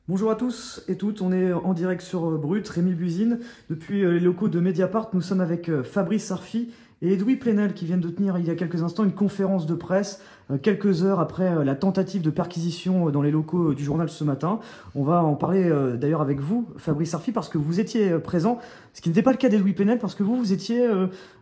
Bonjour à tous et toutes, on est en direct sur Brut, Rémi Buzine. Depuis les locaux de Mediapart, nous sommes avec Fabrice Arfi et Edoui Plenel qui viennent de tenir il y a quelques instants une conférence de presse, quelques heures après la tentative de perquisition dans les locaux du journal ce matin. On va en parler d'ailleurs avec vous, Fabrice Arfi, parce que vous étiez présent, ce qui n'était pas le cas d'Edoui Plenel, parce que vous étiez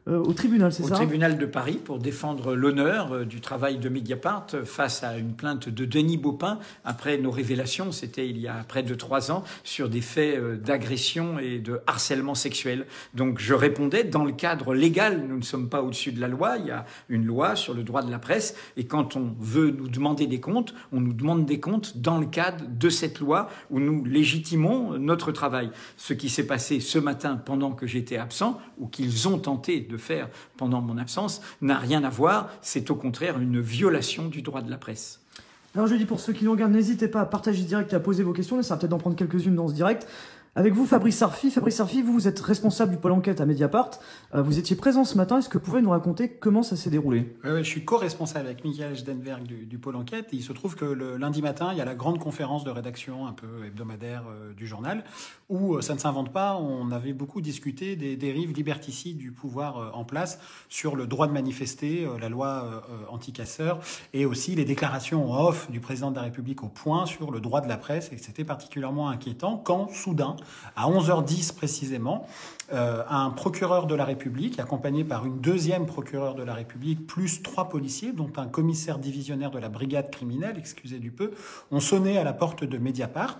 au tribunal, c'est ça? Au tribunal de Paris pour défendre l'honneur du travail de Mediapart face à une plainte de Denis Baupin après nos révélations, c'était il y a près de 3 ans, sur des faits d'agression et de harcèlement sexuel. Donc je répondais dans le cadre légal, nous ne sommes pas au-dessus de la loi, il y a une loi sur le droit de la presse et quand on veut nous demander des comptes, on nous demande des comptes dans le cadre de cette loi où nous légitimons notre travail. Ce qui s'est passé ce matin pendant que j'étais absent ou qu'ils ont tenté de faire pendant mon absence n'a rien à voir, c'est au contraire une violation du droit de la presse. Alors je dis pour ceux qui nous regardent, n'hésitez pas à partager ce direct et à poser vos questions, on essaiera peut-être d'en prendre quelques-unes dans ce direct. Avec vous, Fabrice Arfi. Fabrice Arfi, vous êtes responsable du pôle enquête à Mediapart. Vous étiez présent ce matin. Est-ce que vous pouvez nous raconter comment ça s'est déroulé? Oui, je suis co-responsable avec Michael Schdenberg du pôle enquête. Et il se trouve que le lundi matin, il y a la grande conférence de rédaction un peu hebdomadaire du journal où ça ne s'invente pas. On avait beaucoup discuté des dérives liberticides du pouvoir en place sur le droit de manifester, la loi anti-casseurs et aussi les déclarations en off du président de la République au point sur le droit de la presse. Et c'était particulièrement inquiétant quand, soudain, à 11h10 précisément, un procureur de la République, accompagné par une deuxième procureure de la République, plus 3 policiers, dont un commissaire divisionnaire de la brigade criminelle, excusez du peu, ont sonné à la porte de Mediapart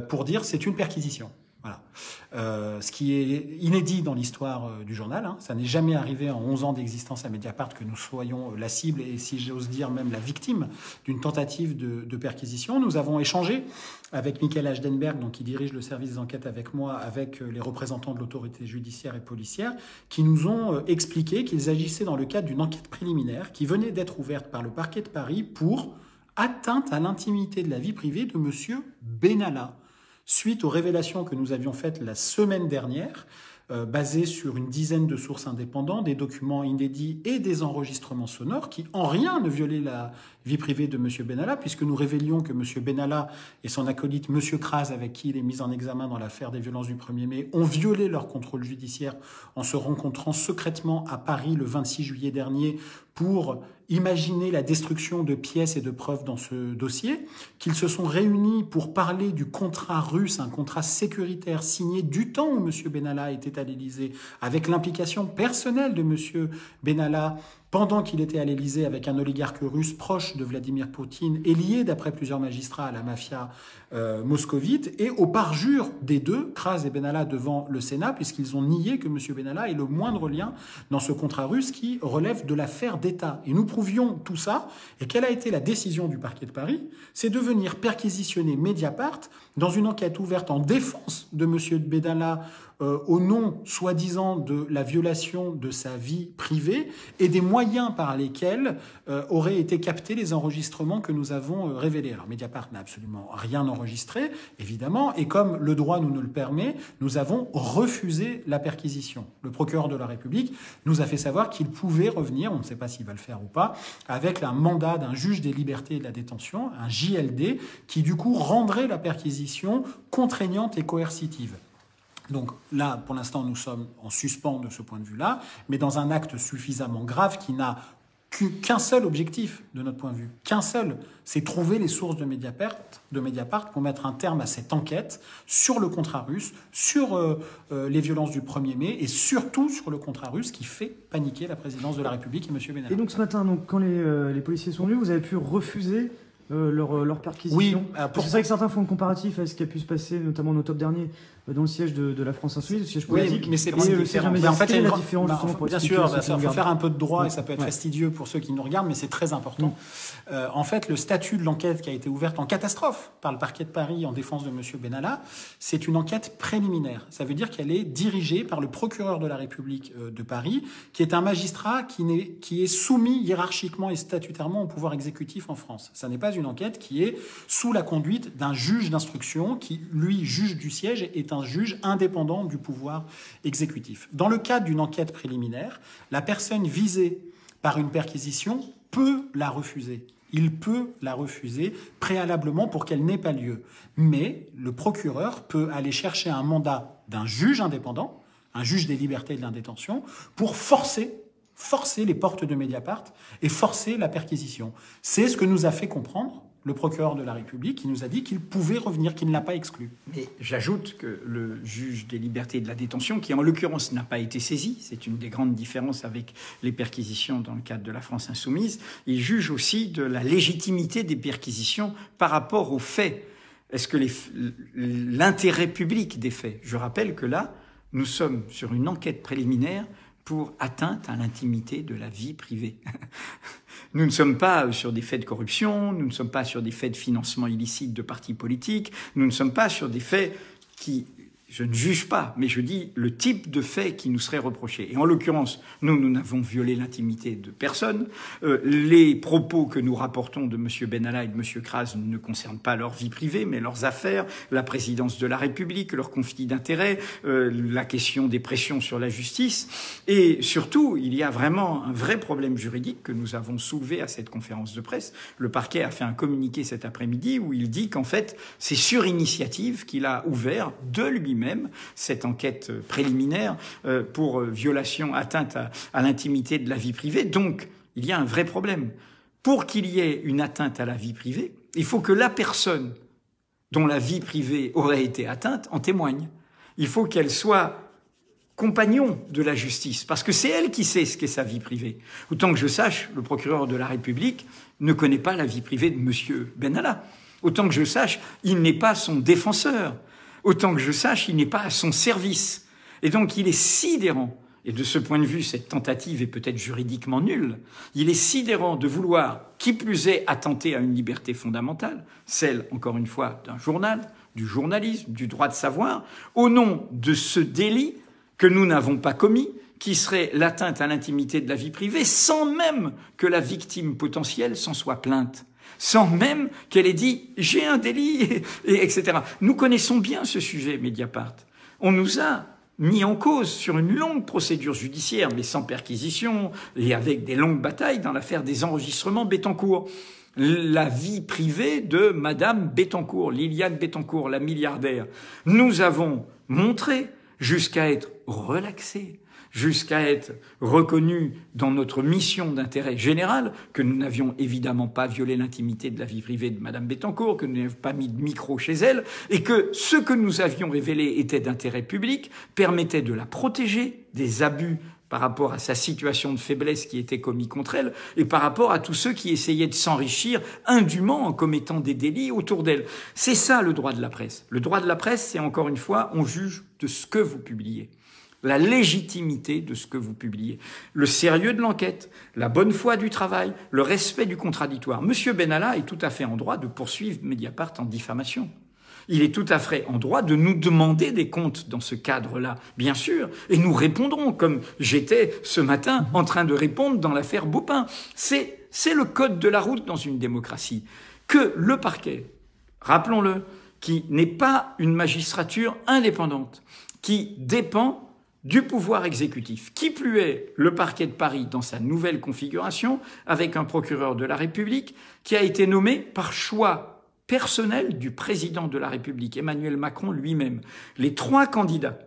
pour dire c'est une perquisition. Voilà. Ce qui est inédit dans l'histoire du journal, hein. Ça n'est jamais arrivé en 11 ans d'existence à Mediapart que nous soyons la cible et, si j'ose dire, même la victime d'une tentative de perquisition. Nous avons échangé avec Michael Schdenberg, donc, qui dirige le service des enquêtes avec moi, avec les représentants de l'autorité judiciaire et policière, qui nous ont expliqué qu'ils agissaient dans le cadre d'une enquête préliminaire qui venait d'être ouverte par le parquet de Paris pour atteinte à l'intimité de la vie privée de monsieur Benalla, suite aux révélations que nous avions faites la semaine dernière, basées sur une dizaine de sources indépendantes, des documents inédits et des enregistrements sonores qui en rien ne violaient la vie privée de M. Benalla, puisque nous révélions que M. Benalla et son acolyte M. Kras, avec qui il est mis en examen dans l'affaire des violences du 1er mai, ont violé leur contrôle judiciaire en se rencontrant secrètement à Paris le 26 juillet dernier pour imaginer la destruction de pièces et de preuves dans ce dossier, qu'ils se sont réunis pour parler du contrat russe, un contrat sécuritaire signé du temps où M. Benalla était à l'Élysée, avec l'implication personnelle de M. Benalla pendant qu'il était à l'Élysée avec un oligarque russe proche de Vladimir Poutine et lié, d'après plusieurs magistrats, à la mafia moscovite, et au parjure des deux, Kras et Benalla, devant le Sénat, puisqu'ils ont nié que M. Benalla ait le moindre lien dans ce contrat russe qui relève de l'affaire d'État. Et nous prouvions tout ça. Et quelle a été la décision du parquet de Paris? C'est de venir perquisitionner Mediapart dans une enquête ouverte en défense de M. Benalla au nom, soi-disant, de la violation de sa vie privée et des moyens par lesquels auraient été captés les enregistrements que nous avons révélés. Alors, Mediapart n'a absolument rien enregistré, évidemment, et comme le droit nous le permet, nous avons refusé la perquisition. Le procureur de la République nous a fait savoir qu'il pouvait revenir, on ne sait pas s'il va le faire ou pas, avec un mandat d'un juge des libertés et de la détention, un JLD, qui du coup rendrait la perquisition contraignante et coercitive. Donc là, pour l'instant, nous sommes en suspens de ce point de vue-là, mais dans un acte suffisamment grave qui n'a qu'un seul objectif, de notre point de vue, qu'un seul, c'est trouver les sources de Mediapart pour mettre un terme à cette enquête sur le contrat russe, sur les violences du 1er mai et surtout sur le contrat russe qui fait paniquer la présidence de la République et M. Benalla. Et donc ce matin, donc, quand les policiers sont venus, vous avez pu refuser leur perquisition? Oui. Parce que c'est vrai que certains font le comparatif à ce qui a pu se passer, notamment en octobre dernier, dans le siège de la France Insoumise, le siège politique. Oui, mais c'est et pas le siège différent. En fait, il y a la différence justement pour bien expliquer sûr, ceux qui nous il faut regardent. faire un peu de droit Ouais. et ça peut être Ouais. fastidieux pour ceux qui nous regardent, mais c'est très important. En fait, le statut de l'enquête qui a été ouverte en catastrophe par le parquet de Paris en défense de M. Benalla, c'est une enquête préliminaire. Ça veut dire qu'elle est dirigée par le procureur de la République de Paris, qui est un magistrat qui est soumis hiérarchiquement et statutairement au pouvoir exécutif en France. Ça n'est pas une enquête qui est sous la conduite d'un juge d'instruction qui, lui, juge du siège, est un juge indépendant du pouvoir exécutif. Dans le cadre d'une enquête préliminaire, la personne visée par une perquisition peut la refuser. il peut la refuser préalablement pour qu'elle n'ait pas lieu. Mais le procureur peut aller chercher un mandat d'un juge indépendant, un juge des libertés et de la détention, pour forcer les portes de Mediapart et forcer la perquisition. C'est ce que nous a fait comprendre le procureur de la République, qui nous a dit qu'il pouvait revenir, qu'il ne l'a pas exclu. Mais j'ajoute que le juge des libertés et de la détention, qui en l'occurrence n'a pas été saisi, c'est une des grandes différences avec les perquisitions dans le cadre de la France insoumise, il juge aussi de la légitimité des perquisitions par rapport aux faits. Est-ce que l'intérêt public des faits? Je rappelle que là, nous sommes sur une enquête préliminaire pour atteinte à l'intimité de la vie privée. Nous ne sommes pas sur des faits de corruption, nous ne sommes pas sur des faits de financement illicite de partis politiques, nous ne sommes pas sur des faits qui... Je ne juge pas, mais je dis le type de fait qui nous serait reproché. Et en l'occurrence, nous n'avons violé l'intimité de personne. Les propos que nous rapportons de M. Benalla et de M. Kras ne concernent pas leur vie privée, mais leurs affaires, la présidence de la République, leur conflit d'intérêts, la question des pressions sur la justice. Et surtout, il y a vraiment un vrai problème juridique que nous avons soulevé à cette conférence de presse. Le parquet a fait un communiqué cet après-midi où il dit qu'en fait, c'est sur initiative qu'il a ouvert de lui-même cette enquête préliminaire pour violation, atteinte à l'intimité de la vie privée. Donc, il y a un vrai problème. Pour qu'il y ait une atteinte à la vie privée, il faut que la personne dont la vie privée aurait été atteinte en témoigne. Il faut qu'elle soit compagnon de la justice, parce que c'est elle qui sait ce qu'est sa vie privée. Autant que je sache, le procureur de la République ne connaît pas la vie privée de M. Benalla. Autant que je sache, il n'est pas son défenseur. Autant que je sache, il n'est pas à son service. Et donc, il est sidérant. Et de ce point de vue, cette tentative est peut-être juridiquement nulle. Il est sidérant de vouloir, qui plus est, attenter à une liberté fondamentale, celle, encore une fois, d'un journal, du journalisme, du droit de savoir, au nom de ce délit que nous n'avons pas commis, qui serait l'atteinte à l'intimité de la vie privée, sans même que la victime potentielle s'en soit plainte. Sans même qu'elle ait dit « j'ai un délit », etc. Nous connaissons bien ce sujet, Mediapart. On nous a mis en cause sur une longue procédure judiciaire, mais sans perquisition, et avec des longues batailles dans l'affaire des enregistrements Bettencourt. La vie privée de Madame Bettencourt, Liliane Bettencourt, la milliardaire. Nous avons montré, jusqu'à être relaxés, jusqu'à être reconnus dans notre mission d'intérêt général, que nous n'avions évidemment pas violé l'intimité de la vie privée de Madame Bettencourt, que nous n'avions pas mis de micro chez elle, et que ce que nous avions révélé était d'intérêt public, permettait de la protéger des abus par rapport à sa situation de faiblesse qui était commis contre elle, et par rapport à tous ceux qui essayaient de s'enrichir indûment en commettant des délits autour d'elle. C'est ça le droit de la presse. Le droit de la presse, c'est encore une fois, on juge de ce que vous publiez. La légitimité de ce que vous publiez, le sérieux de l'enquête, la bonne foi du travail, le respect du contradictoire. Monsieur Benalla est tout à fait en droit de poursuivre Mediapart en diffamation. Il est tout à fait en droit de nous demander des comptes dans ce cadre-là, bien sûr, et nous répondrons, comme j'étais ce matin en train de répondre dans l'affaire Baupin. C'est le code de la route dans une démocratie. Que le parquet, rappelons-le, qui n'est pas une magistrature indépendante, qui dépend du pouvoir exécutif. Qui plus est, le parquet de Paris, dans sa nouvelle configuration, avec un procureur de la République qui a été nommé par choix personnel du président de la République, Emmanuel Macron lui-même. Les 3 candidats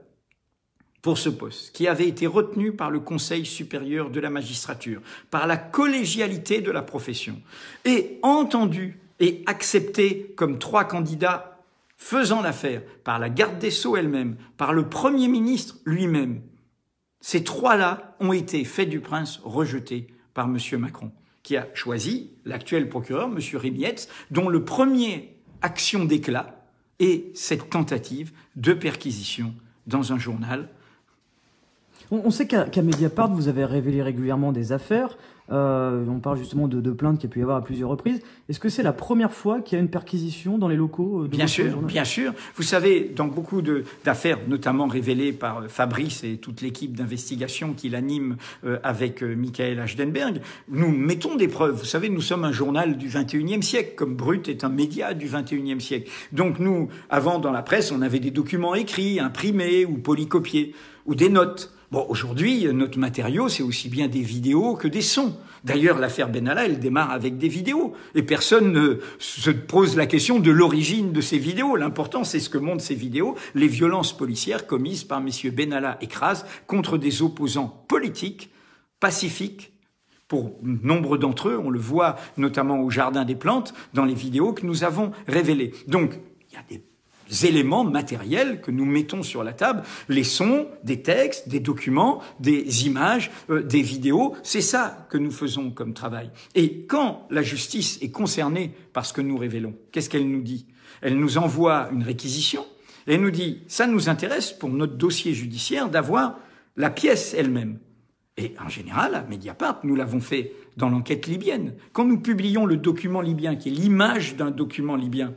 pour ce poste, qui avaient été retenus par le Conseil supérieur de la magistrature, par la collégialité de la profession, et entendus et acceptés comme 3 candidats faisant l'affaire par la garde des Sceaux elle-même, par le Premier ministre lui-même. Ces 3-là ont été, fait du prince, rejetés par M. Macron, qui a choisi l'actuel procureur, M. Rémietz, dont le premier action d'éclat est cette tentative de perquisition dans un journal. On sait qu'à Mediapart, vous avez révélé régulièrement des affaires. On parle justement de plaintes qu'il y a pu y avoir à plusieurs reprises. Est-ce que c'est la première fois qu'il y a une perquisition dans les locaux de Bien sûr, bien sûr. Vous savez, dans beaucoup d'affaires, notamment révélées par Fabrice et toute l'équipe d'investigation qu'il anime avec Michael Achdenberg, nous mettons des preuves. Vous savez, nous sommes un journal du 21e siècle, comme Brut est un média du 21e siècle. Donc nous, avant, dans la presse, on avait des documents écrits, imprimés ou polycopiés, ou des notes. Bon, aujourd'hui, notre matériau, c'est aussi bien des vidéos que des sons. D'ailleurs, l'affaire Benalla, elle démarre avec des vidéos. Et personne ne se pose la question de l'origine de ces vidéos. L'important, c'est ce que montrent ces vidéos, les violences policières commises par messieurs Benalla et Kras contre des opposants politiques, pacifiques. Pour nombre d'entre eux, on le voit notamment au Jardin des Plantes, dans les vidéos que nous avons révélées. Donc, il y a des éléments matériels que nous mettons sur la table, les sons, des textes, des documents, des images, des vidéos, c'est ça que nous faisons comme travail. Et quand la justice est concernée par ce que nous révélons, qu'est-ce qu'elle nous dit? Elle nous envoie une réquisition et elle nous dit, ça nous intéresse pour notre dossier judiciaire d'avoir la pièce elle-même. Et en général, à Mediapart, nous l'avons fait dans l'enquête libyenne. Quand nous publions le document libyen, qui est l'image d'un document libyen,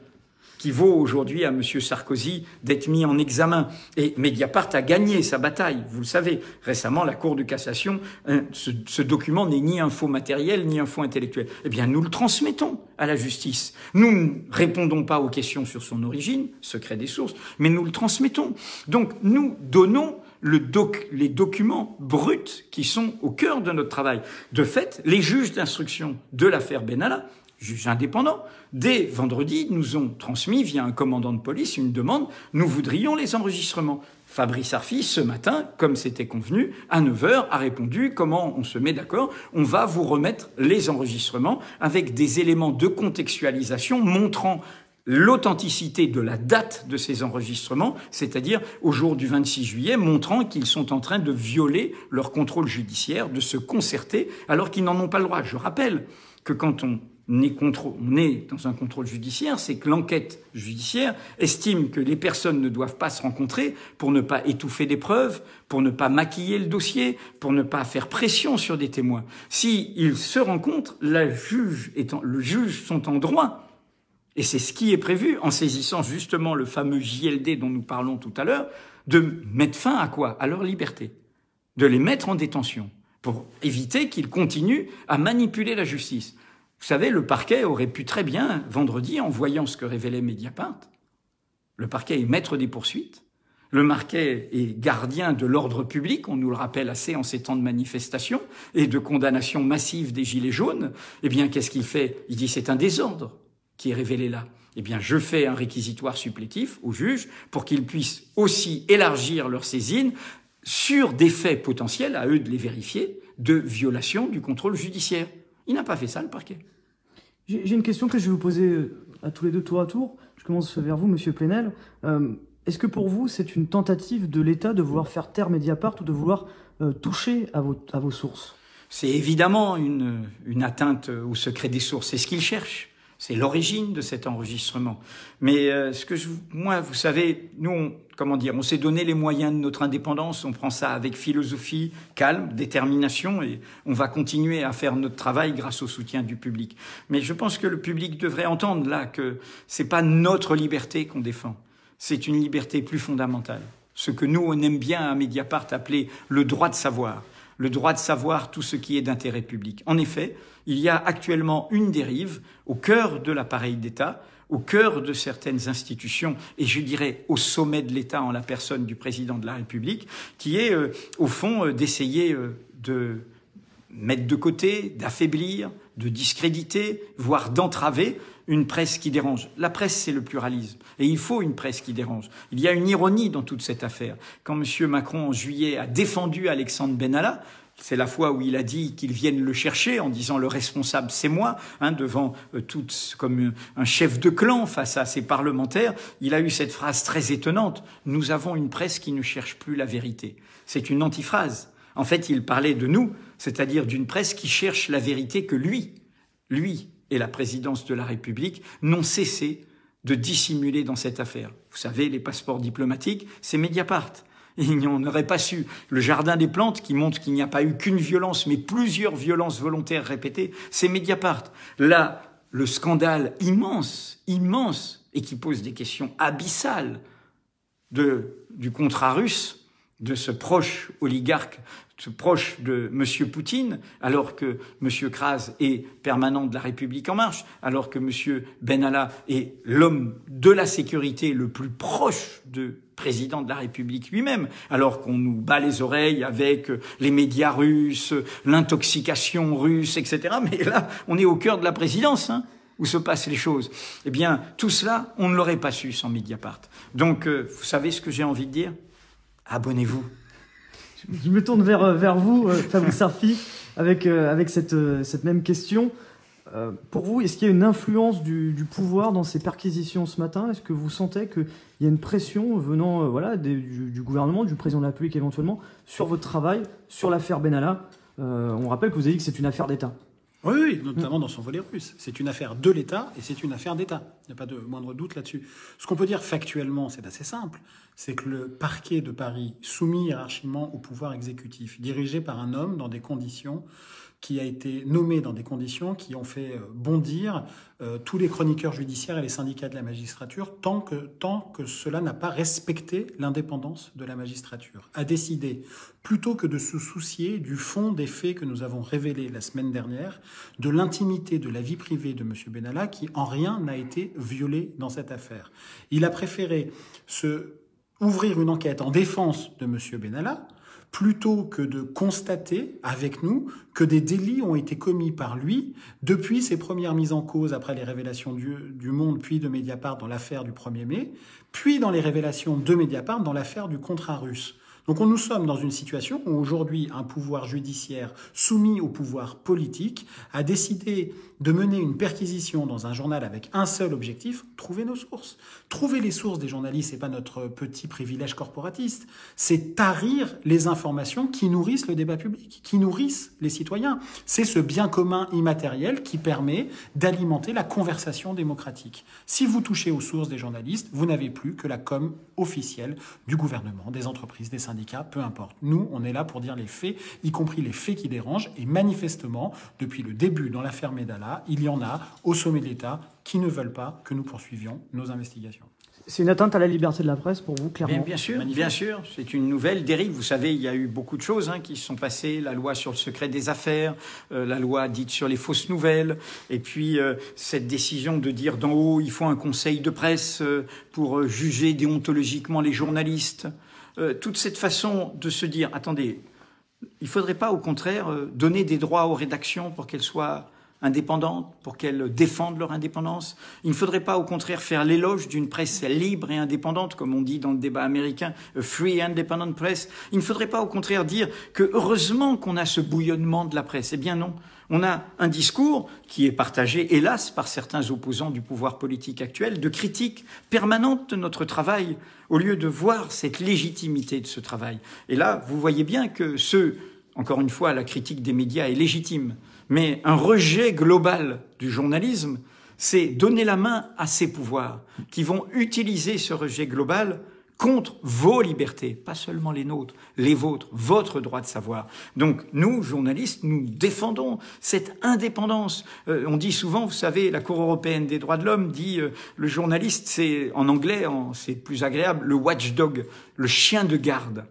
qui vaut aujourd'hui à M. Sarkozy d'être mis en examen. Et Mediapart a gagné sa bataille, vous le savez. Récemment, la Cour de cassation, ce document n'est ni un faux matériel, ni un faux intellectuel. Eh bien, nous le transmettons à la justice. Nous ne répondons pas aux questions sur son origine, secret des sources, mais nous le transmettons. Donc, nous donnons les documents bruts qui sont au cœur de notre travail. De fait, les juges d'instruction de l'affaire Benalla, juges indépendants, dès vendredi, nous ont transmis via un commandant de police une demande. Nous voudrions les enregistrements. Fabrice Arfi, ce matin, comme c'était convenu, à 9h, a répondu comment on se met d'accord. On va vous remettre les enregistrements avec des éléments de contextualisation montrant l'authenticité de la date de ces enregistrements, c'est-à-dire au jour du 26 juillet, montrant qu'ils sont en train de violer leur contrôle judiciaire, de se concerter, alors qu'ils n'en ont pas le droit. Je rappelle que quand on est dans un contrôle judiciaire, c'est que l'enquête judiciaire estime que les personnes ne doivent pas se rencontrer pour ne pas étouffer des preuves, pour ne pas maquiller le dossier, pour ne pas faire pression sur des témoins. S'ils se rencontrent, le juge sont en droit. Et c'est ce qui est prévu en saisissant justement le fameux JLD dont nous parlons tout à l'heure, de mettre fin à quoi? À leur liberté. De les mettre en détention pour éviter qu'ils continuent à manipuler la justice. Vous savez, le parquet aurait pu très bien, vendredi, en voyant ce que révélait Mediapart, le parquet est maître des poursuites, le parquet est gardien de l'ordre public, on nous le rappelle assez en ces temps de manifestation et de condamnation massive des Gilets jaunes. Eh bien, qu'est-ce qu'il fait? Il dit c'est un désordre qui est révélé là. Eh bien, je fais un réquisitoire supplétif au juge pour qu'ils puissent aussi élargir leur saisine sur des faits potentiels, à eux de les vérifier, de violation du contrôle judiciaire. Il n'a pas fait ça, le parquet. J'ai une question que je vais vous poser à tous les deux tour à tour. Je commence vers vous, Monsieur Plenel. Est-ce que pour vous, c'est une tentative de l'État de vouloir faire taire Mediapart ou de vouloir toucher à vos sources? C'est évidemment une atteinte au secret des sources. C'est ce qu'ils cherchent. C'est l'origine de cet enregistrement. Mais moi, vous savez, nous, on s'est donné les moyens de notre indépendance. On prend ça avec philosophie, calme, détermination, et on va continuer à faire notre travail grâce au soutien du public. Mais je pense que le public devrait entendre là que c'est pas notre liberté qu'on défend. C'est une liberté plus fondamentale. Ce que nous, on aime bien à Mediapart appeler le droit de savoir. Le droit de savoir tout ce qui est d'intérêt public. En effet, il y a actuellement une dérive au cœur de l'appareil d'État, au cœur de certaines institutions, et je dirais au sommet de l'État en la personne du président de la République, qui est au fond d'essayer de mettre de côté, d'affaiblir, de discréditer, voire d'entraver une presse qui dérange. La presse, c'est le pluralisme. Et il faut une presse qui dérange. Il y a une ironie dans toute cette affaire. Quand M. Macron, en juillet, a défendu Alexandre Benalla, c'est la fois où il a dit qu'ils viennent le chercher en disant le responsable c'est moi, devant comme un chef de clan face à ses parlementaires. Il a eu cette phrase très étonnante. Nous avons une presse qui ne cherche plus la vérité. C'est une antiphrase. En fait, il parlait de nous, c'est-à-dire d'une presse qui cherche la vérité que lui et la présidence de la République n'ont cessé de dissimuler dans cette affaire. Vous savez, les passeports diplomatiques, c'est Mediapart. Il n'y en aurait pas su. Le Jardin des Plantes, qui montre qu'il n'y a pas eu qu'une violence, mais plusieurs violences volontaires répétées, c'est Mediapart. Là, le scandale immense, et qui pose des questions abyssales du contrat russe, de ce proche oligarque, ce proche de M. Poutine, alors que M. Kras est permanent de la République En Marche, alors que M. Benalla est l'homme de la sécurité le plus proche du président de la République lui-même, alors qu'on nous bat les oreilles avec les médias russes, l'intoxication russe, etc. Mais là, on est au cœur de la présidence, hein, où se passent les choses. Eh bien, tout cela, on ne l'aurait pas su sans Mediapart. Donc, vous savez ce que j'ai envie de dire ? Abonnez-vous. Je me tourne vers vous, Fabrice Sarfi, avec cette même question. Pour vous, est-ce qu'il y a une influence du pouvoir dans ces perquisitions ce matin? Est-ce que vous sentez qu'il y a une pression venant du gouvernement, du président de la République éventuellement, sur votre travail, sur l'affaire Benalla? On rappelle que vous avez dit que c'est une affaire d'État. Oui, notamment dans son volet russe. C'est une affaire de l'État et c'est une affaire d'État. Il n'y a pas de moindre doute là-dessus. Ce qu'on peut dire factuellement, c'est assez simple, c'est que le parquet de Paris, soumis hiérarchiquement au pouvoir exécutif, dirigé par un homme dans des conditions qui a été nommé dans des conditions qui ont fait bondir tous les chroniqueurs judiciaires et les syndicats de la magistrature tant que cela n'a pas respecté l'indépendance de la magistrature, a décidé, plutôt que de se soucier du fond des faits que nous avons révélés la semaine dernière, de l'intimité de la vie privée de M. Benalla, qui en rien n'a été violée dans cette affaire. Il a préféré ouvrir une enquête en défense de M. Benalla, plutôt que de constater avec nous que des délits ont été commis par lui depuis ses premières mises en cause après les révélations du Monde, puis de Mediapart dans l'affaire du 1er mai, puis dans les révélations de Mediapart dans l'affaire du contrat russe. Donc nous sommes dans une situation où aujourd'hui un pouvoir judiciaire soumis au pouvoir politique a décidé de mener une perquisition dans un journal avec un seul objectif, trouver nos sources. Trouver les sources des journalistes, c'est pas notre petit privilège corporatiste, c'est tarir les informations qui nourrissent le débat public, qui nourrissent les citoyens. C'est ce bien commun immatériel qui permet d'alimenter la conversation démocratique. Si vous touchez aux sources des journalistes, vous n'avez plus que la com officielle du gouvernement, des entreprises, des syndicats, peu importe. Nous, on est là pour dire les faits, y compris les faits qui dérangent, et manifestement, depuis le début dans l'affaire Benalla, il y en a au sommet de l'État qui ne veulent pas que nous poursuivions nos investigations. C'est une atteinte à la liberté de la presse pour vous, clairement? Bien sûr, c'est une nouvelle dérive. Vous savez, il y a eu beaucoup de choses qui se sont passées, la loi sur le secret des affaires, la loi dite sur les fausses nouvelles, et puis cette décision de dire d'en haut, il faut un conseil de presse pour juger déontologiquement les journalistes. Toute cette façon de se dire, attendez, il ne faudrait pas au contraire donner des droits aux rédactions pour qu'elles soient indépendantes, pour qu'elles défendent leur indépendance. Il ne faudrait pas, au contraire, faire l'éloge d'une presse libre et indépendante, comme on dit dans le débat américain, a free independent press. Il ne faudrait pas, au contraire, dire que heureusement qu'on a ce bouillonnement de la presse. Eh bien non. On a un discours qui est partagé, hélas, par certains opposants du pouvoir politique actuel, de critique permanente de notre travail, au lieu de voir cette légitimité de ce travail. Et là, vous voyez bien que encore une fois, la critique des médias est légitime, mais un rejet global du journalisme, c'est donner la main à ces pouvoirs qui vont utiliser ce rejet global contre vos libertés, pas seulement les nôtres, les vôtres, votre droit de savoir. Donc nous, journalistes, nous défendons cette indépendance. On dit souvent, vous savez, la Cour européenne des droits de l'homme dit le journaliste, c'est en anglais, c'est plus agréable, le watchdog, le chien de garde.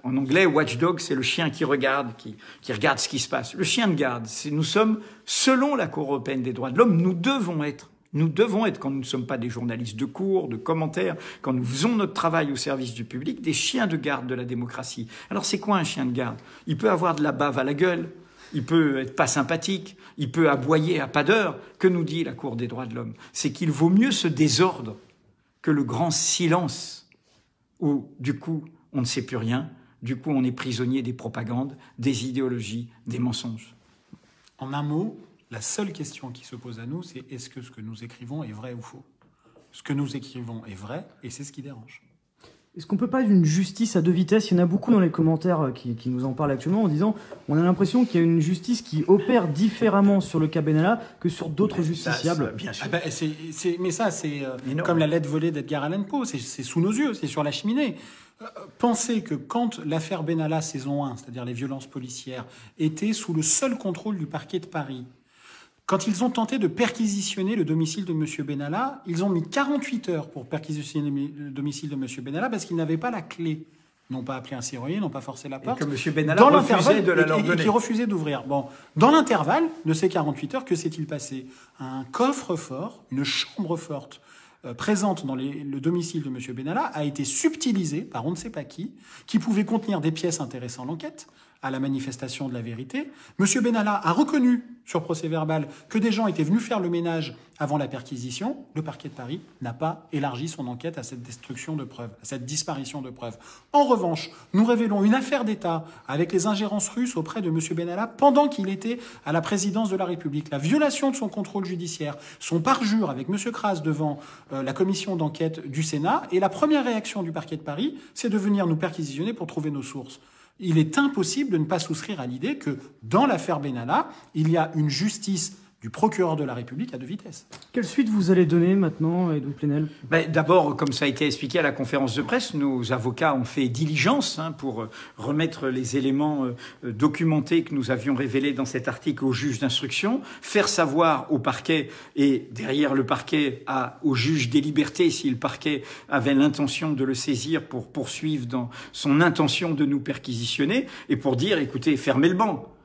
En anglais, watchdog, c'est le chien qui regarde, qui regarde ce qui se passe. Le chien de garde, nous sommes, selon la Cour européenne des droits de l'homme, nous devons être, quand nous ne sommes pas des journalistes de cours, de commentaires, quand nous faisons notre travail au service du public, des chiens de garde de la démocratie. Alors c'est quoi un chien de garde? Il peut avoir de la bave à la gueule, il peut être pas sympathique, il peut aboyer à pas d'heure. Que nous dit la Cour des droits de l'homme? C'est qu'il vaut mieux ce désordre que le grand silence, où, du coup, on ne sait plus rien. Du coup, on est prisonnier des propagandes, des idéologies, des mensonges. En un mot, la seule question qui se pose à nous, c'est est-ce que ce que nous écrivons est vrai ou faux? Ce que nous écrivons est vrai, et c'est ce qui dérange. Est-ce qu'on peut parler d'une justice à deux vitesses? Il y en a beaucoup dans les commentaires qui nous en parlent actuellement en disant on a l'impression qu'il y a une justice qui opère différemment sur le cas Benalla que sur d'autres justiciables. Bien sûr. Mais ça, c'est comme la lettre volée d'Edgar Allan Poe, c'est sous nos yeux, c'est sur la cheminée. Pensez que quand l'affaire Benalla saison 1, c'est-à-dire les violences policières, était sous le seul contrôle du parquet de Paris, quand ils ont tenté de perquisitionner le domicile de M. Benalla, ils ont mis 48 heures pour perquisitionner le domicile de M. Benalla parce qu'ils n'avaient pas la clé. n'ont pas appelé un serrurier, n'ont pas forcé la porte. Et que M. Benalla refusait de la leur donner. Et qui refusait d'ouvrir. Bon, dans l'intervalle de ces 48 heures, que s'est-il passé? Un coffre-fort, une chambre forte, présente dans le domicile de M. Benalla, a été subtilisée par on ne sait pas qui pouvait contenir des pièces intéressant l'enquête, à la manifestation de la vérité. M. Benalla a reconnu, sur procès-verbal, que des gens étaient venus faire le ménage avant la perquisition. Le parquet de Paris n'a pas élargi son enquête à cette destruction de preuves, à cette disparition de preuves. En revanche, nous révélons une affaire d'État avec les ingérences russes auprès de M. Benalla pendant qu'il était à la présidence de la République. La violation de son contrôle judiciaire, son parjure avec M. Kras devant la commission d'enquête du Sénat. Et la première réaction du parquet de Paris, c'est de venir nous perquisitionner pour trouver nos sources. Il est impossible de ne pas souscrire à l'idée que, dans l'affaire Benalla, il y a une justice du procureur de la République à deux vitesses. Quelle suite vous allez donner maintenant, Edoui Plenel? D'abord, comme ça a été expliqué à la conférence de presse, nos avocats ont fait diligence pour remettre les éléments documentés que nous avions révélés dans cet article au juge d'instruction, faire savoir au parquet et derrière le parquet au juge des libertés si le parquet avait l'intention de le saisir pour poursuivre dans son intention de nous perquisitionner et pour dire, écoutez, fermez le banc.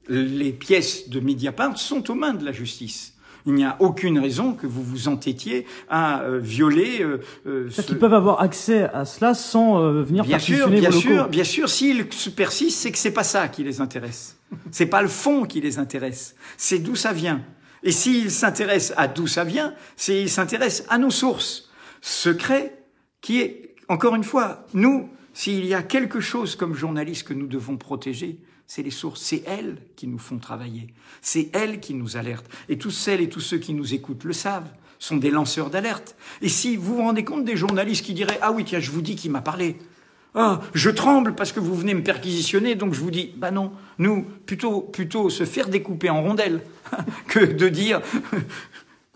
Les pièces de Mediapart sont aux mains de la justice. Il n'y a aucune raison que vous vous entêtiez à violer... C'est-à-dire qu'ils peuvent avoir accès à cela sans venir perquisitionner vos locaux. Bien sûr, s'ils persistent, c'est que c'est pas ça qui les intéresse. C'est pas le fond qui les intéresse. C'est d'où ça vient. Et s'ils s'intéressent à d'où ça vient, c'est qu'ils s'intéressent à nos sources secrets qui est, encore une fois, nous, s'il y a quelque chose comme journalistes que nous devons protéger, c'est les sources, c'est elles qui nous font travailler, c'est elles qui nous alertent. Et toutes celles et tous ceux qui nous écoutent le savent, sont des lanceurs d'alerte. Et si vous vous rendez compte des journalistes qui diraient « Ah oui, tiens, je vous dis qui m'a parlé. Ah, je tremble parce que vous venez me perquisitionner, donc je vous dis, bah non, nous, plutôt se faire découper en rondelles que de dire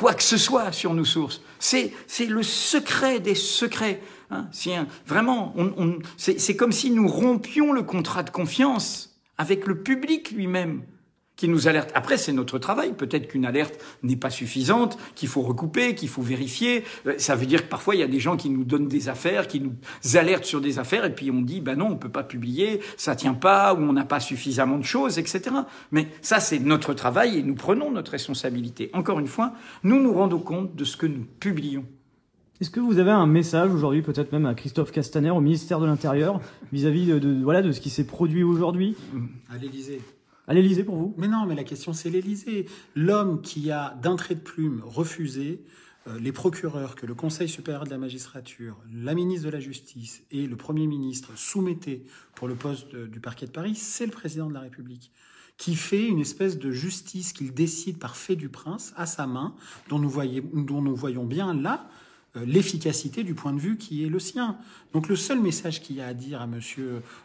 quoi que ce soit sur nos sources. C'est le secret des secrets. Hein. Vraiment, c'est comme si nous rompions le contrat de confiance avec le public lui-même qui nous alerte. Après, c'est notre travail. Peut-être qu'une alerte n'est pas suffisante, qu'il faut recouper, qu'il faut vérifier. Ça veut dire que parfois, il y a des gens qui nous donnent des affaires, qui nous alertent sur des affaires, et puis on dit, ben non, on peut pas publier, ça tient pas, ou on n'a pas suffisamment de choses, etc. Mais ça, c'est notre travail, et nous prenons notre responsabilité. Encore une fois, nous nous rendons compte de ce que nous publions. Est-ce que vous avez un message aujourd'hui, peut-être même à Christophe Castaner, au ministère de l'Intérieur, vis-à-vis de ce qui s'est produit aujourd'hui? À l'Élysée. À l'Élysée pour vous? Mais non, mais la question c'est l'Élysée. L'homme qui a d'un trait de plume refusé les procureurs que le Conseil supérieur de la magistrature, la ministre de la Justice et le Premier ministre soumettaient pour le poste du parquet de Paris, c'est le président de la République, qui fait une espèce de justice qu'il décide par fait du prince à sa main, dont nous voyons bien là l'efficacité du point de vue qui est le sien. Donc le seul message qu'il y a à dire à M.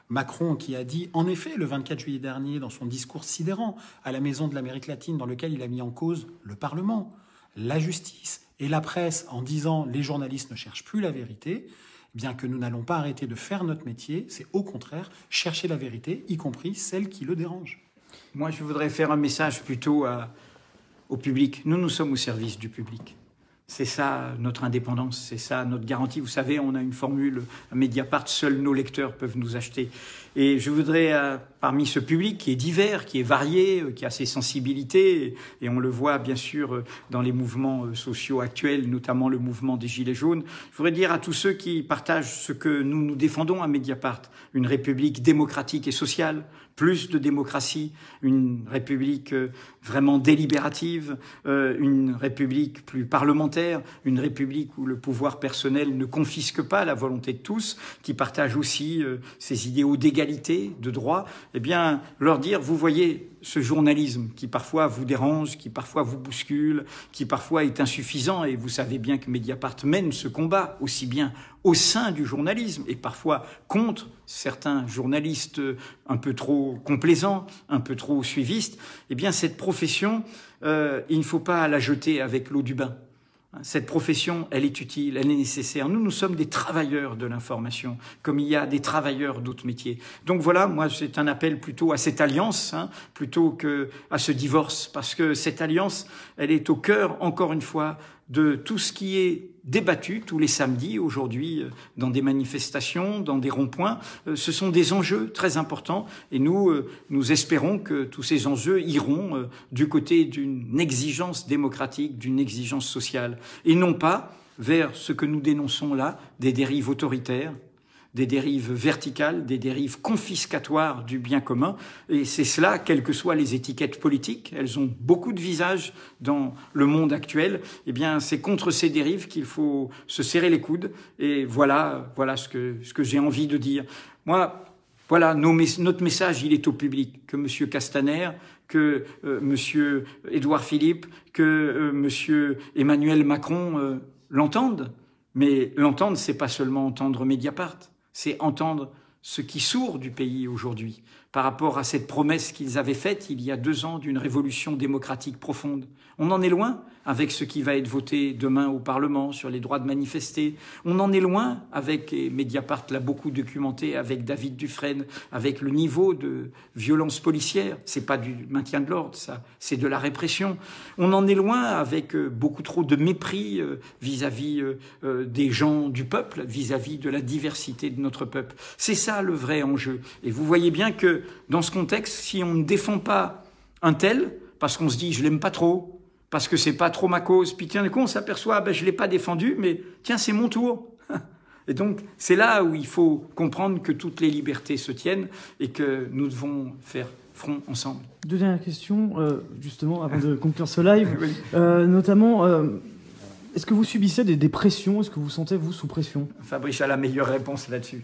Macron, qui a dit, en effet, le 24 juillet dernier, dans son discours sidérant à la Maison de l'Amérique latine, dans lequel il a mis en cause le Parlement, la justice et la presse, en disant « les journalistes ne cherchent plus la vérité », bien que nous n'allons pas arrêter de faire notre métier, c'est au contraire chercher la vérité, y compris celle qui le dérange. Moi, je voudrais faire un message plutôt au public. Nous sommes au service du public. C'est ça notre indépendance, c'est ça notre garantie. Vous savez, on a une formule à Mediapart, seuls nos lecteurs peuvent nous acheter. Et je voudrais, parmi ce public qui est divers, qui est varié, qui a ses sensibilités, et on le voit bien sûr dans les mouvements sociaux actuels, notamment le mouvement des Gilets jaunes, je voudrais dire à tous ceux qui partagent ce que nous défendons à Mediapart, une république démocratique et sociale, plus de démocratie, une république vraiment délibérative, une république plus parlementaire, une république où le pouvoir personnel ne confisque pas la volonté de tous, qui partage aussi ces idéaux d'égalité, de droit, eh bien, leur dire, vous voyez, ce journalisme qui parfois vous dérange, qui parfois vous bouscule, qui parfois est insuffisant, et vous savez bien que Mediapart mène ce combat aussi bien au sein du journalisme et parfois contre certains journalistes un peu trop complaisants, un peu trop suivistes, eh bien cette profession, il ne faut pas la jeter avec l'eau du bain. Cette profession, elle est utile, elle est nécessaire. Nous sommes des travailleurs de l'information, comme il y a des travailleurs d'autres métiers. Donc voilà, moi, c'est un appel plutôt à cette alliance, plutôt qu'à ce divorce, parce que cette alliance, elle est au cœur, encore une fois, de tout ce qui est débattu tous les samedis aujourd'hui dans des manifestations, dans des ronds-points. Ce sont des enjeux très importants et nous espérons que tous ces enjeux iront du côté d'une exigence démocratique, d'une exigence sociale et non pas vers ce que nous dénonçons là, des dérives autoritaires, des dérives verticales, des dérives confiscatoires du bien commun. Et c'est cela, quelles que soient les étiquettes politiques, elles ont beaucoup de visages dans le monde actuel. Eh bien, c'est contre ces dérives qu'il faut se serrer les coudes. Et voilà ce que j'ai envie de dire. Moi, voilà, notre message, il est au public. Que Monsieur Castaner, que Monsieur Édouard Philippe, que Monsieur Emmanuel Macron l'entendent. Mais l'entendre, c'est pas seulement entendre Mediapart. C'est entendre ce qui sourd du pays aujourd'hui par rapport à cette promesse qu'ils avaient faite il y a 2 ans d'une révolution démocratique profonde. On en est loin avec ce qui va être voté demain au Parlement sur les droits de manifester. On en est loin avec, et Mediapart l'a beaucoup documenté, avec David Dufresne, avec le niveau de violence policière. C'est pas du maintien de l'ordre, ça, c'est de la répression. On en est loin avec beaucoup trop de mépris vis-à-vis des gens du peuple, vis-à-vis de la diversité de notre peuple. C'est ça le vrai enjeu. Et vous voyez bien que dans ce contexte, si on ne défend pas un tel, parce qu'on se dit je l'aime pas trop, parce que c'est pas trop ma cause, puis tiens, on s'aperçoit je l'ai pas défendu, mais tiens, c'est mon tour. Et donc c'est là où il faut comprendre que toutes les libertés se tiennent et que nous devons faire front ensemble. 2 dernières questions, justement, avant de conclure ce live, Oui. notamment. Est-ce que vous subissez des pressions? Est-ce que vous sentez, vous, sous pression? Fabrice a la meilleure réponse là-dessus.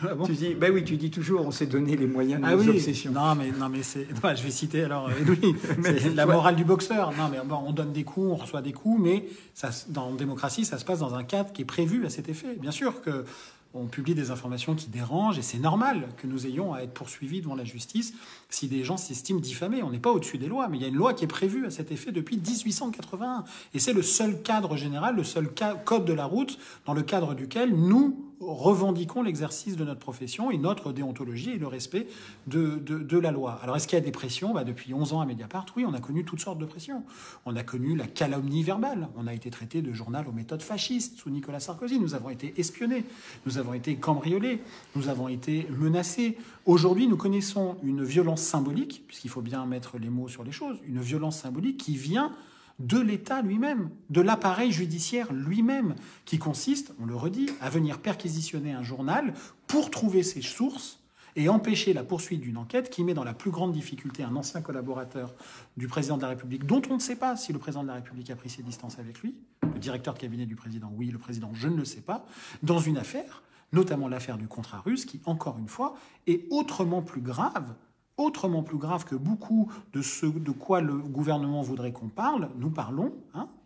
Ah bon? Tu dis, ben oui, tu dis toujours, on s'est donné les moyens de Ah nos oui. obsessions. Non, mais c'est. Enfin, je vais citer alors Edoui. C'est la morale du boxeur. Non, mais bon, on donne des coups, on reçoit des coups, mais ça, dans la démocratie, ça se passe dans un cadre qui est prévu à cet effet. Bien sûr que on publie des informations qui dérangent et c'est normal que nous ayons à être poursuivis devant la justice si des gens s'estiment diffamés. On n'est pas au-dessus des lois, mais il y a une loi qui est prévue à cet effet depuis 1881. Et c'est le seul cadre général, le seul code de la route dans le cadre duquel nous revendiquons l'exercice de notre profession et notre déontologie et le respect de la loi. Alors, est-ce qu'il y a des pressions? Depuis 11 ans à Mediapart, oui, on a connu toutes sortes de pressions. On a connu la calomnie verbale. On a été traité de journal aux méthodes fascistes sous Nicolas Sarkozy. Nous avons été espionnés. Nous avons été cambriolés. Nous avons été menacés. Aujourd'hui, nous connaissons une violence symbolique, puisqu'il faut bien mettre les mots sur les choses, une violence symbolique qui vient de l'État lui-même, de l'appareil judiciaire lui-même, qui consiste, on le redit, à venir perquisitionner un journal pour trouver ses sources et empêcher la poursuite d'une enquête qui met dans la plus grande difficulté un ancien collaborateur du président de la République, dont on ne sait pas si le président de la République a pris ses distances avec lui, le directeur de cabinet du président, oui, le président, je ne le sais pas, dans une affaire, notamment l'affaire du contrat russe, qui, encore une fois, est autrement plus grave que beaucoup de ce de quoi le gouvernement voudrait qu'on parle. Nous parlons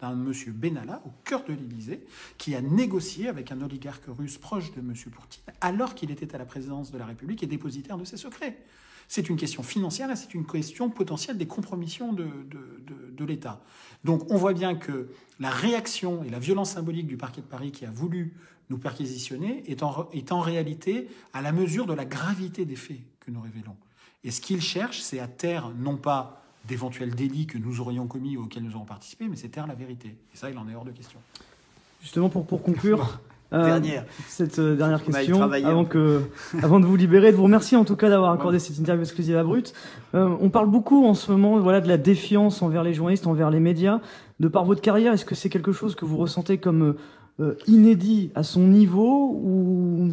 d'un monsieur Benalla au cœur de l'Élysée qui a négocié avec un oligarque russe proche de monsieur Poutine alors qu'il était à la présidence de la République et dépositaire de ses secrets. C'est une question financière et c'est une question potentielle des compromissions de l'État. Donc on voit bien que la réaction et la violence symbolique du parquet de Paris qui a voulu nous perquisitionner est en réalité à la mesure de la gravité des faits que nous révélons. Et ce qu'il cherche, c'est à taire non pas d'éventuels délits que nous aurions commis ou auxquels nous aurons participé, mais c'est taire la vérité. Et ça, il en est hors de question. Justement, pour conclure, cette dernière On a question, travaillé. avant de vous libérer, de vous remercier en tout cas d'avoir accordé cette interview exclusive à Brut. On parle beaucoup en ce moment de la défiance envers les journalistes, envers les médias. De par votre carrière, est-ce que c'est quelque chose que vous ressentez comme inédit à son niveau ou...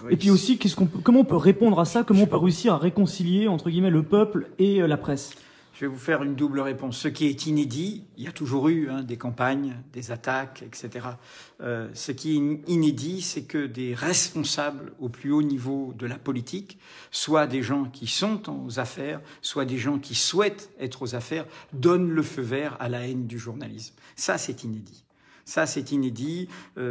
Oui. Et puis aussi, comment on peut répondre à ça? Comment on peut réussir à réconcilier, entre guillemets, le peuple et la presse? Je vais vous faire une double réponse. Ce qui est inédit, il y a toujours eu des campagnes, des attaques, etc. Ce qui est inédit, c'est que des responsables au plus haut niveau de la politique, soit des gens qui sont aux affaires, soit des gens qui souhaitent être aux affaires, donnent le feu vert à la haine du journalisme. Ça, c'est inédit. Ça, c'est inédit.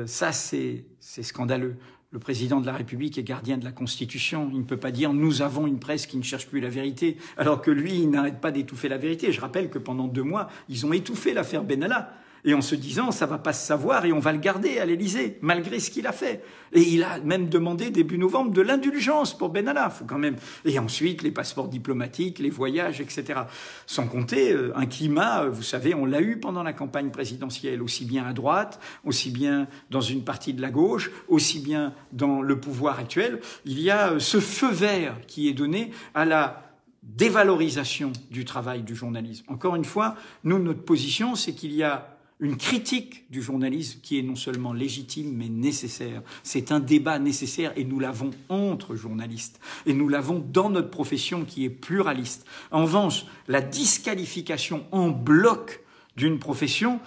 Ça, c'est scandaleux. Le président de la République est gardien de la Constitution. Il ne peut pas dire « nous avons une presse qui ne cherche plus la vérité », alors que lui, il n'arrête pas d'étouffer la vérité. Je rappelle que pendant 2 mois, ils ont étouffé l'affaire Benalla. et en se disant ça va pas se savoir et on va le garder à l'Élysée, malgré ce qu'il a fait. Et il a même demandé début novembre de l'indulgence pour Benalla, faut quand même. Et ensuite les passeports diplomatiques, les voyages, etc. Sans compter un climat, vous savez, on l'a eu pendant la campagne présidentielle, aussi bien à droite, aussi bien dans une partie de la gauche, aussi bien dans le pouvoir actuel. Il y a ce feu vert qui est donné à la dévalorisation du travail du journalisme. Encore une fois, nous, notre position, c'est qu'il y a une critique du journalisme qui est non seulement légitime, mais nécessaire. C'est un débat nécessaire et nous l'avons entre journalistes. Et nous l'avons dans notre profession qui est pluraliste. En revanche, la disqualification en bloc d'une profession,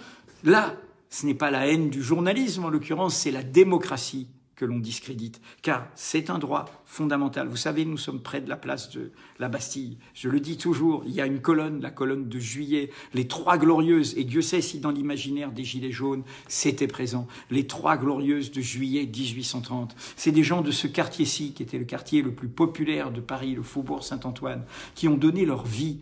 là, ce n'est pas la haine du journalisme, en l'occurrence, c'est la démocratie que l'on discrédite, car c'est un droit fondamental. Vous savez, nous sommes près de la place de la Bastille. Je le dis toujours, il y a une colonne, la colonne de Juillet, les Trois Glorieuses, et Dieu sait si dans l'imaginaire des Gilets jaunes, c'était présent. Les Trois Glorieuses de Juillet 1830. C'est des gens de ce quartier-ci, qui était le quartier le plus populaire de Paris, le Faubourg Saint-Antoine, qui ont donné leur vie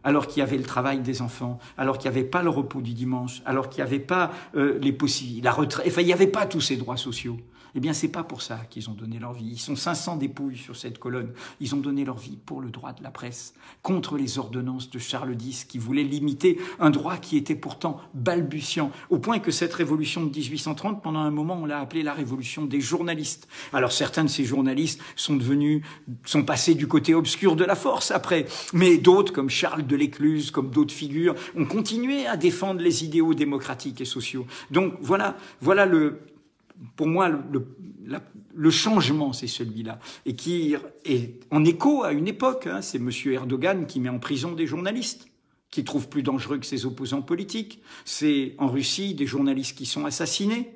alors qu'il y avait le travail des enfants, alors qu'il n'y avait pas le repos du dimanche, alors qu'il n'y avait pas les possibilités, la retraite, enfin, il n'y avait pas tous ces droits sociaux. Eh bien, c'est pas pour ça qu'ils ont donné leur vie. Ils sont 500 dépouilles sur cette colonne. Ils ont donné leur vie pour le droit de la presse, contre les ordonnances de Charles X qui voulaient limiter un droit qui était pourtant balbutiant, au point que cette révolution de 1830, pendant un moment, on l'a appelée la révolution des journalistes. Alors, certains de ces journalistes sont passés du côté obscur de la force après, mais d'autres, comme Charles de l'Écluse, comme d'autres figures, ont continué à défendre les idéaux démocratiques et sociaux. Donc, voilà pour moi, le changement, c'est celui-là. Et qui est en écho à une époque. Hein, c'est M. Erdogan qui met en prison des journalistes, qui trouve plus dangereux que ses opposants politiques. C'est en Russie des journalistes qui sont assassinés.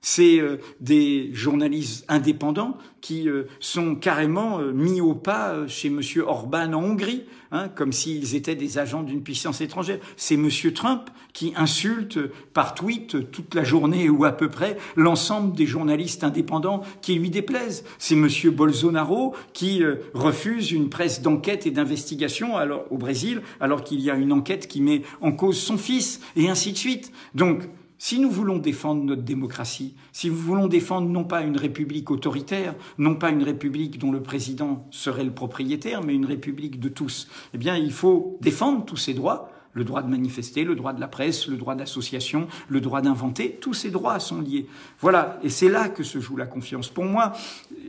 C'est des journalistes indépendants qui sont carrément mis au pas chez M. Orban en Hongrie, hein, comme s'ils étaient des agents d'une puissance étrangère. C'est M. Trump qui insulte par tweet toute la journée ou à peu près l'ensemble des journalistes indépendants qui lui déplaisent. C'est M. Bolsonaro qui refuse une presse d'enquête et d'investigation au Brésil, alors qu'il y a une enquête qui met en cause son fils, et ainsi de suite. Donc, si nous voulons défendre notre démocratie, si nous voulons défendre non pas une république autoritaire, non pas une république dont le président serait le propriétaire, mais une république de tous, eh bien, il faut défendre tous ces droits. Le droit de manifester, le droit de la presse, le droit d'association, le droit d'inventer, tous ces droits sont liés. Voilà, et c'est là que se joue la confiance. Pour moi,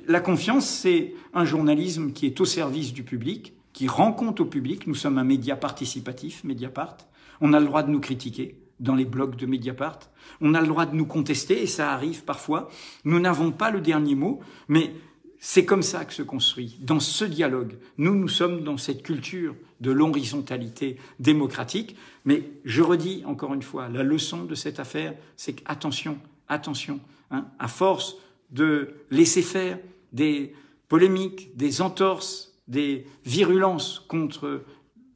la confiance, c'est un journalisme qui est au service du public, qui rend compte au public. Nous sommes un média participatif, Mediapart. On a le droit de nous critiquer dans les blogs de Mediapart. On a le droit de nous contester, et ça arrive parfois. Nous n'avons pas le dernier mot, mais c'est comme ça que se construit. Dans ce dialogue, nous sommes dans cette culture de l'horizontalité démocratique. Mais je redis encore une fois, la leçon de cette affaire, c'est qu'attention, attention, hein, à force de laisser faire des polémiques, des entorses, des virulences contre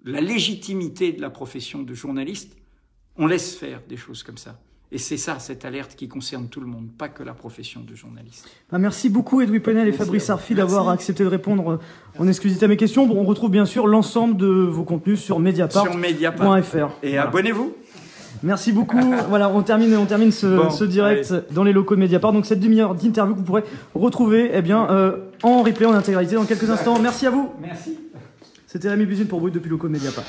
la légitimité de la profession de journaliste, on laisse faire des choses comme ça. Et c'est ça, cette alerte qui concerne tout le monde, pas que la profession de journaliste. Merci beaucoup Edoui Plenel et Fabrice Arfi d'avoir accepté de répondre en exclusivité à mes questions. Bon, on retrouve bien sûr l'ensemble de vos contenus sur mediapart.fr. Et voilà. Abonnez-vous. Merci beaucoup. Voilà, on termine ce direct dans les locaux de Mediapart. Donc cette demi-heure d'interview que vous pourrez retrouver en replay en intégralité dans quelques instants. Merci à vous. Merci. C'était Rémi Buzine pour Brut depuis locaux de Mediapart.